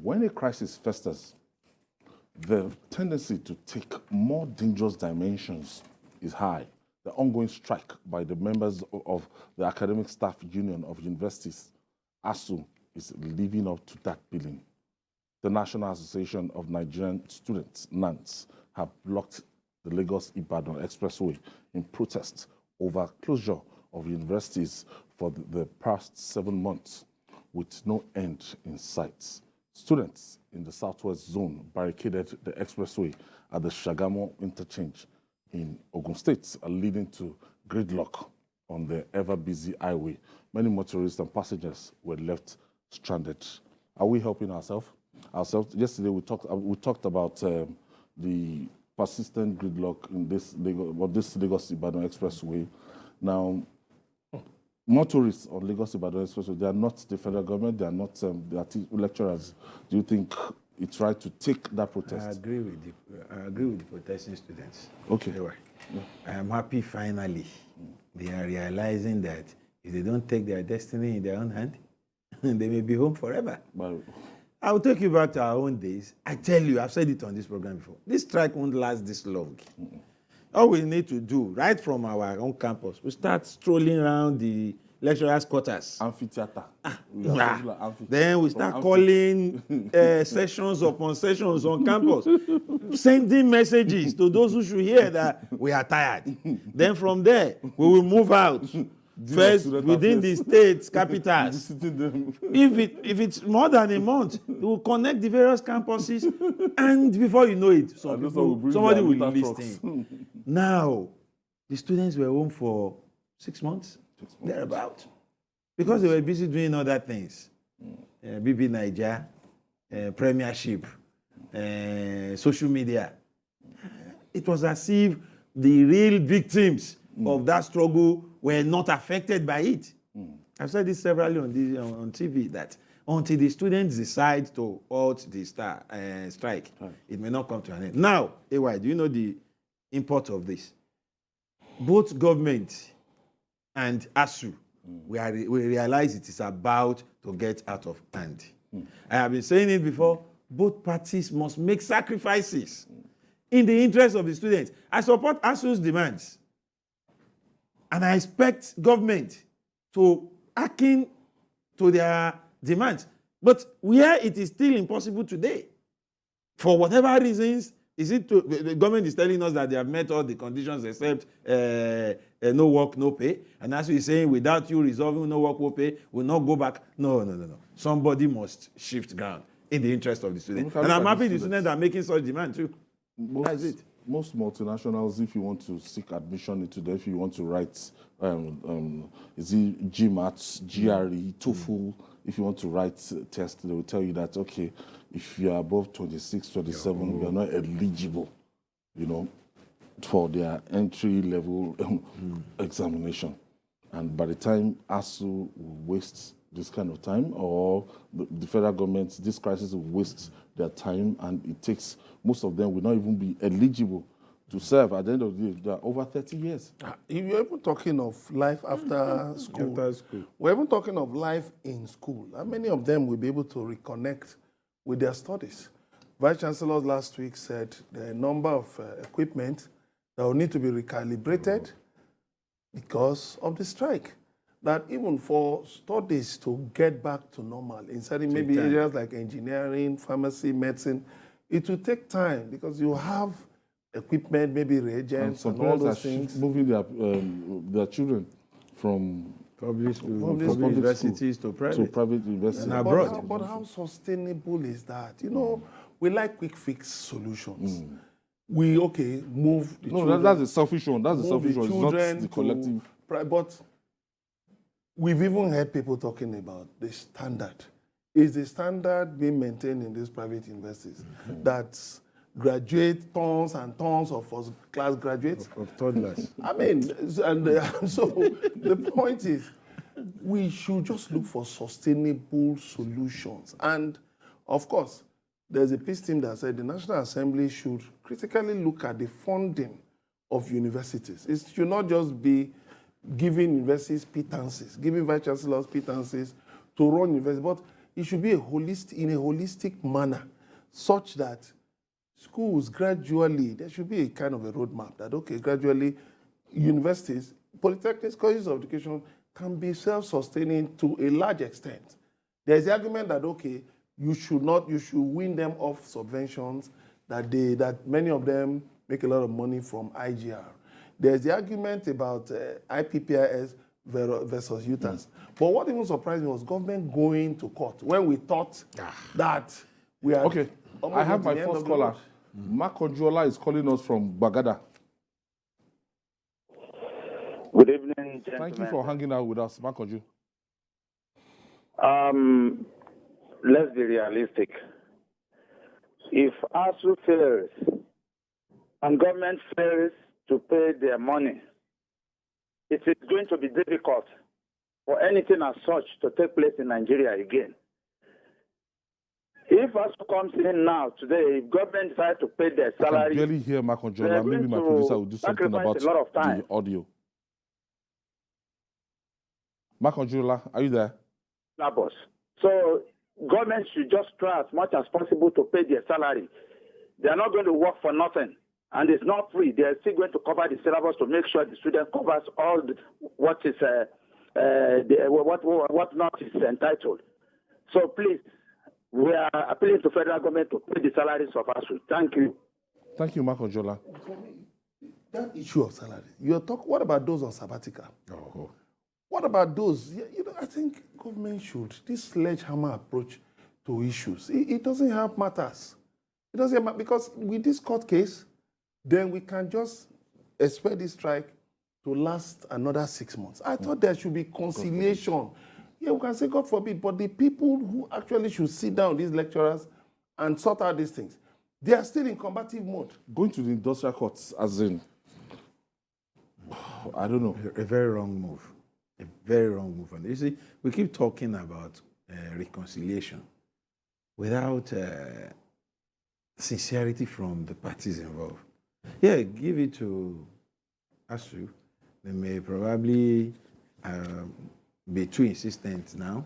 when a crisis festers, the tendency to take more dangerous dimensions is high. The ongoing strike by the members of the Academic Staff Union of Universities, ASUU, is living up to that billing. The National Association of Nigerian Students, NANS, have blocked the Lagos-Ibadan Expressway in protest over closure of universities for the past 7 months, with no end in sight. Students in the southwest zone barricaded the expressway at the Sagamu interchange in Ogun State, leading to gridlock on the ever-busy highway. Many motorists and passengers were left stranded. Are we helping ourselves? Yesterday we talked about the persistent gridlock in this Lagos-Ibadan Expressway. Now, motorists on Lagos-Ibadan Expressway, they are not the federal government, they are not lecturers. Do you think it's right to take that protest? I agree with the protesting students. Okay. Anyway, I am happy finally they are realizing that if they don't take their destiny in their own hand, they may be home forever. But I will take you back to our own days. I tell you, I've said it on this program before. This strike won't last this long. All we need to do, right from our own campus, we start strolling around the lecturers' quarters. Amphitheater. Then we start calling sessions upon sessions on campus, sending messages to those who should hear that we are tired. Then from there, we will move out. First, within the state's capitals. If it's more than a month, we will connect the various campuses, and before you know it, somebody will listen. Now, the students were home for 6 months, thereabout, because they were busy doing other things. BB Niger, Premiership, social media. It was as if the real victims of that struggle were not affected by it. I've said this severally on TV, that until the students decide to halt the strike, it may not come to an end. Now, AY, do you know the import of this? Both government and ASUU, we realize it is about to get out of hand. I have been saying it before, both parties must make sacrifices in the interest of the students. I support ASUU's demands. And I expect government to act to their demands. But where it is still impossible today, for whatever reasons, the government is telling us that they have met all the conditions except no work, no pay. And as we're saying, without you resolving no work, no pay, we'll not go back. No. Somebody must shift ground in the interest of the students. And I'm happy the students are making such demand too. That's it. Most multinationals, if you want to seek admission into them, if you want to write, is it GMAT, GRE, TOEFL, if you want to write test, they will tell you that, okay, if you are above 26, 27, you are not eligible, for their entry-level examination. And by the time ASUU will waste this kind of time, or the federal government, this crisis will waste their time, and it takes, most of them will not even be eligible to serve. At the end of the day, they are over 30 years. You're even talking of life after school. We're even talking of life in school. How many of them will be able to reconnect with their studies? Vice Chancellor last week said the number of equipment that will need to be recalibrated because of the strike. That even for studies to get back to normal, in certain maybe areas like engineering, pharmacy, medicine, it will take time because you have equipment, maybe reagents, and all those things. Moving their children from public universities to private universities. And abroad. But how sustainable is that? We like quick fix solutions. We move the children. That's the selfish one. That's the selfish one. It's not the collective. But we've even heard people talking about the standard. Is the standard being maintained in these private universities that graduate tons and tons of first-class graduates? Of toddlers. I mean, so the point is, we should just look for sustainable solutions. And, of course, there's a peace team that said the National Assembly should critically look at the funding of universities. It should not just be giving universities pittances, giving vice chancellors pittances to run universities, but it should be in a holistic manner, such that schools gradually, there should be a kind of a roadmap that, okay, gradually universities, polytechnics, colleges of education can be self-sustaining to a large extent. There's the argument that, okay, you should win them off subventions, that many of them make a lot of money from IGR. There's the argument about IPPIS versus UTAS. But what even surprised me was government going to court when we thought that we are... Okay, I have my first caller. Mark Ojuola is calling us from Bagada. Good evening, gentlemen. Thank you for hanging out with us, Mark Oju. Let's be realistic. If ASUU fails and government fails to pay their money, it is going to be difficult for anything as such to take place in Nigeria again. If ASUU comes in now, today, if government decides to pay their salary... I can barely hear Mark Ojuola. Maybe my producer will do something about the audio. Mark Ojuola, are you there? So government should just try as much as possible to pay their salary. They are not going to work for nothing, and it's not free. They are still going to cover the syllabus to make sure the student covers all what not is entitled. So please, we are appealing to federal government to pay the salaries of ASUU. Thank you. Thank you, Mark Ojuola. That issue of salary, what about those on sabbatical? Oh. What about those? I think government should, this sledgehammer approach to issues, it doesn't help matters. It doesn't help, because with this court case, then we can just expect this strike to last another 6 months. I thought there should be conciliation. Yeah, we can say God forbid, but the people who actually should sit down, these lecturers, and sort out these things, they are still in combative mode. Going to the industrial courts, as in, I don't know. A very wrong move. A very wrong move. And you see, we keep talking about reconciliation without sincerity from the parties involved. Yeah, give it to ASUU. They may probably be too insistent now,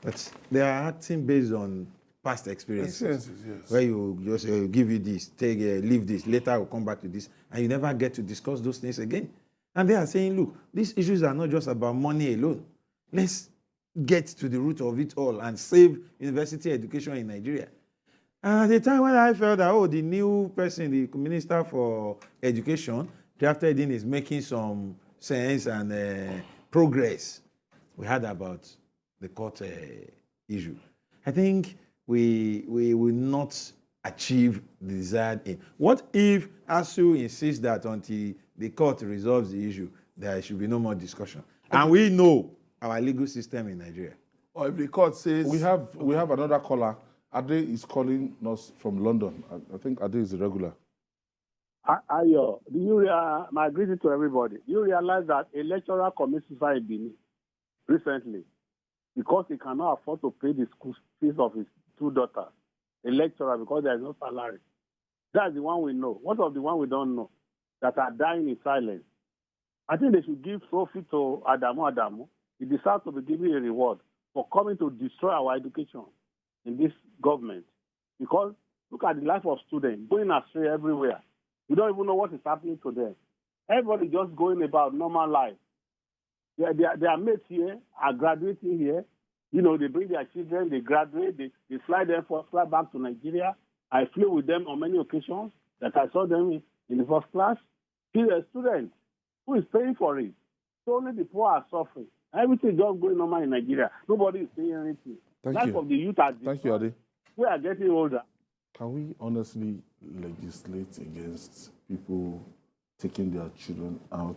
but they are acting based on past experiences. Yes. Where you just give you this, leave this, later I will come back to this, and you never get to discuss those things again. And they are saying, look, these issues are not just about money alone. Let's get to the root of it all and save university education in Nigeria. And at the time when I felt that, the new person, the Minister for Education, drafted in is making some sense and progress, we heard about the court issue. I think we will not achieve the desired aim. What if ASUU insists that until the court resolves the issue, there should be no more discussion? And we know our legal system in Nigeria. Or if the court says... We have another caller. Ade is calling us from London. I think Ade is a regular. Ayo, my greeting to everybody. You realize that a lecturer commits suicide in Benin recently because he cannot afford to pay the school fees of his two daughters. A lecturer, because there is no salary. That's the one we know. What of the one we don't know that are dying in silence? I think they should give trophy to Adamu. He deserves to be given a reward for coming to destroy our education in this government. Because look at the life of students going astray everywhere. We don't even know what is happening to them. Everybody just going about normal life. Their mates here are graduating here. You know, they bring their children, they graduate, they fly them first class back to Nigeria. I flew with them on many occasions that I saw them in the first class. He's a student who is paying for it. So only the poor are suffering. Everything is just going normal in Nigeria. Nobody is saying anything. Thank you. Of the youth are Thank you, Ade. We are getting older. Can we honestly legislate against people taking their children out?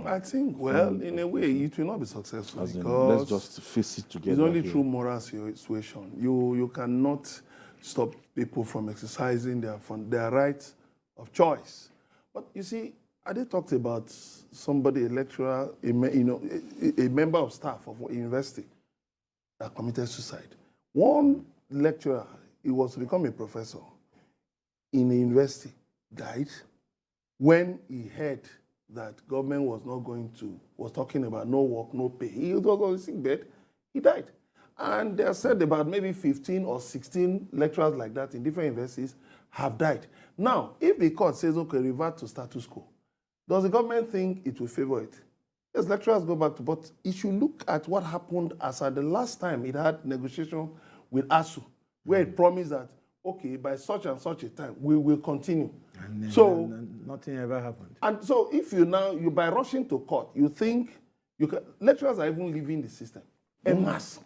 I think, in a way, it will not be successful. Let's just face it together. It's only through moral suasion. You cannot stop people from exercising their right of choice. But you see, Ade talked about somebody, a lecturer, a member of staff of a university that committed suicide. One lecturer, he was to become a professor in a university, died when he heard that government was talking about no work, no pay. He was on a sick bed, he died. And they said about maybe 15 or 16 lecturers like that in different universities have died. Now, if the court says, okay, revert to status quo, does the government think it will favor it? Yes, lecturers go back to, but if you look at what happened as at the last time it had negotiation with ASUU, where it promised that, okay, by such and such a time, we will continue. And so nothing ever happened. And so if you by rushing to court, you think, lecturers are even leaving the system. En masse.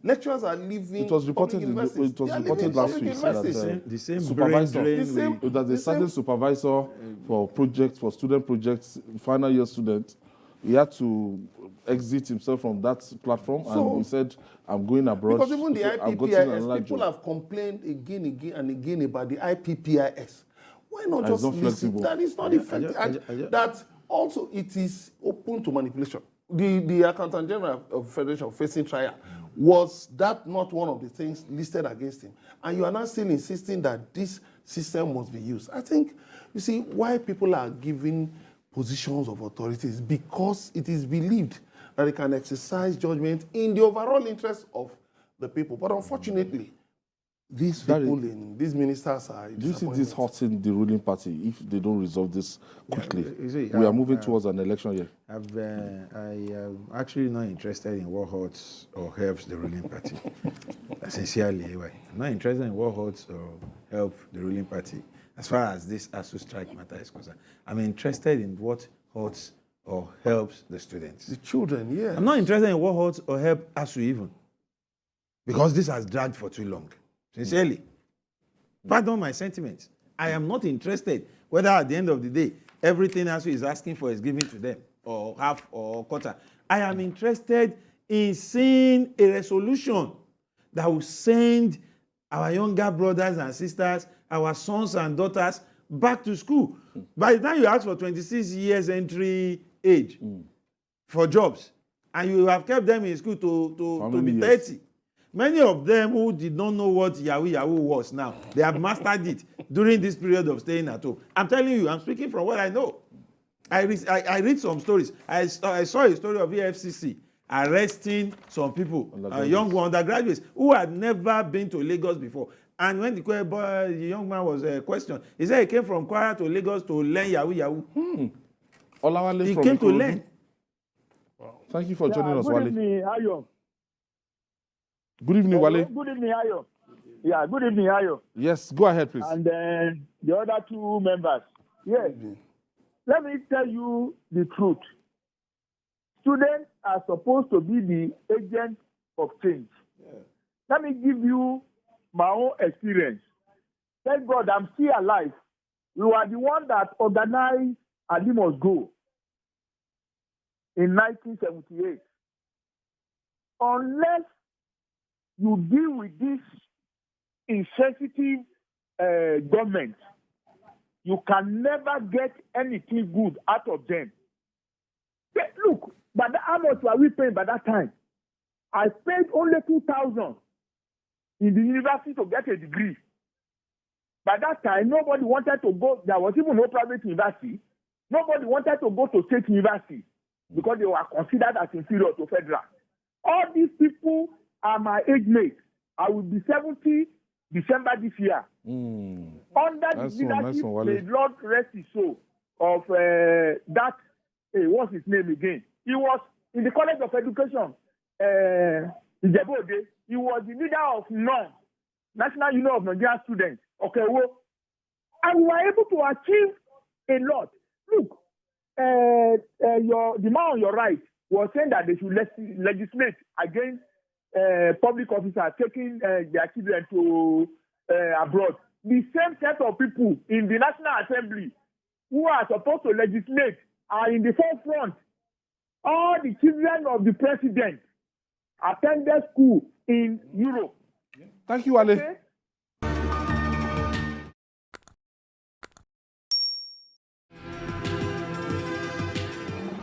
Lecturers are leaving. It was reported last week that the same supervisor, brain a certain supervisor for projects, for student projects, final year students, he had to exit himself from that platform, and he said, I'm going abroad. Because even the IPPIS, people have complained again about the IPPIS. Why not just listen? That is not effective. And that also it is open to manipulation. The Accountant General of Federation facing trial, was that not one of the things listed against him? And you are now still insisting that this system must be used. I think, you see, why people are given positions of authority is because it is believed that they can exercise judgment in the overall interest of the people. But unfortunately, these ministers are. Do you see this hurting the ruling party if they don't resolve this quickly? We are moving towards an election year. I am actually not interested in what hurts or helps the ruling party. Sincerely, anyway. I'm not interested in what hurts or help the ruling party as far as this ASUU strike matter is concerned. I'm interested in what hurts or helps the students. The children, yeah. I'm not interested in what hurts or helps ASUU even, because this has dragged for too long. Sincerely. Pardon my sentiments. I am not interested whether at the end of the day, everything ASUU is asking for is given to them, or half or quarter. I am interested in seeing a resolution that will send our younger brothers and sisters, our sons and daughters back to school. By the time you ask for 26 years entry age for jobs, and you have kept them in school to be 30, many of them who did not know what Yahoo was now, they have mastered it during this period of staying at home. I'm telling you, I'm speaking from what I know. I read some stories. I saw a story of EFCC arresting some people, young undergraduates, who had never been to Lagos before. And when the young man was questioned, he said he came from Kwara to Lagos to learn Yahoo. OLAWALE he came to learn. Wow. Thank you for joining us, Wale. Good evening, Ayo. Good evening, Wale. Good evening, Ayo. Yeah, good evening, Ayo. Yes, go ahead, please. And the other two members. Yes. Let me tell you the truth. Students are supposed to be the agents of change. Yeah. Let me give you my own experience. Thank God I'm still alive. You are the one that organized Ali Must Go in 1978. Unless you deal with this insensitive government, you can never get anything good out of them. Look, but how much were we paying by that time? I paid only 2,000 in the university to get a degree. By that time, nobody wanted to go. There was even no private university. Nobody wanted to go to state university because they were considered as inferior to federal. All these people are my age mates. I will be 70 December this year. Under the leadership, may Lord rest his soul, of that, what's his name again? He was in the College of Education, Ijebode. He was the leader of NANS, National Union of Nigerian Students. Okay, well, and we were able to achieve a lot. Look, the man on your right was saying that they should legislate against public officers taking their children to abroad. The same set of people in the National Assembly who are supposed to legislate are in the forefront. All the children of the president attended school in Europe. Thank you, Ale. Okay?